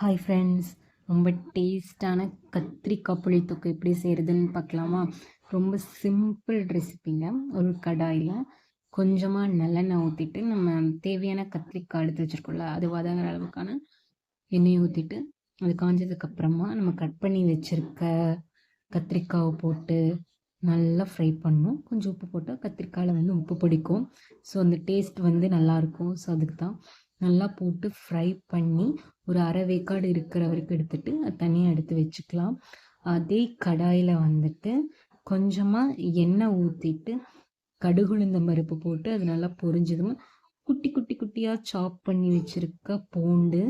Hi friends, ரொம்ப டேஸ்டான கத்திரிக்காய் புளித்தொக்கு எப்படி செய்கிறதுன்னு பார்க்கலாமா? ரொம்ப சிம்பிள் ரெசிபிங்க. ஒரு கடாயில் கொஞ்சமாக நல்லெண்ணெய் ஊற்றிட்டு, நம்ம தேவையான கத்திரிக்காய் எடுத்து வச்சுருக்கோம்ல, அது வதங்குற அளவுக்கான எண்ணெயை ஊற்றிட்டு, அது காஞ்சதுக்கப்புறமா நம்ம கட் பண்ணி வச்சுருக்க கத்திரிக்காவை போட்டு நல்லா ஃப்ரை பண்ணணும். கொஞ்சம் உப்பு போட்டால் கத்திரிக்காயில் உப்பு பிடிக்கும். ஸோ அந்த டேஸ்ட் நல்லாயிருக்கும். ஸோ அதுக்கு தான் நல்லா போட்டு ஃப்ரை பண்ணி ஒரு அரை வேக்காடு இருக்கிற வரைக்கும் எடுத்துட்டு அது தனியாக எடுத்து வச்சுக்கலாம். அதே கடாயில் கொஞ்சமாக எண்ணெய் ஊற்றிட்டு கடுகு உளுந்தம் பருப்பு போட்டு அது நல்லா பொரிஞ்சதும் குட்டி குட்டி குட்டியாக சாப் பண்ணி வச்சுருக்க பூண்டு,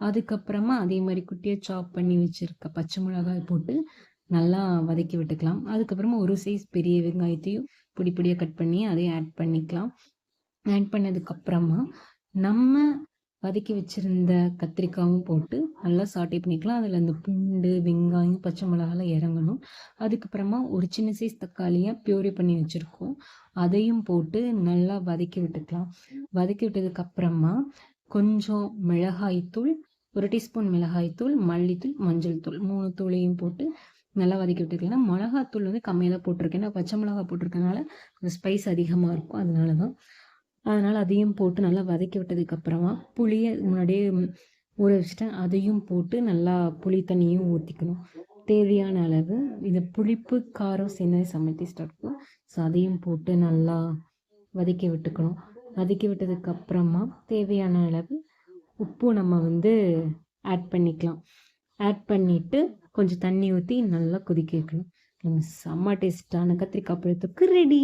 அதுக்கப்புறமா அதே மாதிரி குட்டியாக சாப் பண்ணி வச்சுருக்க பச்சை மிளகாய் போட்டு நல்லா வதக்கி விட்டுக்கலாம். அதுக்கப்புறமா ஒரு சைஸ் பெரிய வெங்காயத்தையும் பொடி பொடியாக கட் பண்ணி அதையும் ஆட் பண்ணிக்கலாம். ஆட் பண்ணதுக்கப்புறமா நம்ம வதக்கி வச்சுருந்த கத்திரிக்காயும் போட்டு நல்லா சாட்டே பண்ணிக்கலாம். அதில் அந்த பூண்டு, வெங்காயம், பச்சை மிளகாலாம் இறங்கணும். அதுக்கப்புறமா ஒரு சின்ன சைஸ் தக்காளியை பியூரி பண்ணி வச்சுருக்கோம், அதையும் போட்டு நல்லா வதக்கி விட்டுக்கலாம். வதக்கி விட்டதுக்கப்புறமா கொஞ்சம் மிளகாய்த்தூள், 1 டீஸ்பூன் மிளகாய்த்தூள், மல்லித்தூள், மஞ்சள் தூள் 3 தூளையும் போட்டு நல்லா வதக்கி விட்டுக்கலாம். மிளகாத்தூள் கம்மியாக தான் போட்டிருக்கேன், ஏன்னா பச்சை மிளகா போட்டிருக்கனால அந்த ஸ்பைஸ் அதிகமாக இருக்கும், அதனால தான். அதனால் அதையும் போட்டு நல்லா வதக்கி விட்டதுக்கப்புறமா புளியை முன்னாடியே ஊற வச்சுட்டேன், அதையும் போட்டு நல்லா புளி தண்ணியும் ஊற்றிக்கணும் தேவையான அளவு. இந்த புளிப்பு காரம் சேர்ந்து செம்ம டேஸ்ட்டாக இருக்கும். ஸோ அதையும் போட்டு நல்லா வதக்கி விட்டுக்கணும். வதக்கி விட்டதுக்கப்புறமா தேவையான அளவு உப்பு நம்ம ஆட் பண்ணிக்கலாம். ஆட் பண்ணிவிட்டு கொஞ்சம் தண்ணி ஊற்றி நல்லா கொதிக்க வைக்கணும். செம்ம டேஸ்ட்டான கத்திரிக்காய் பழத்துக்கு ரெடி.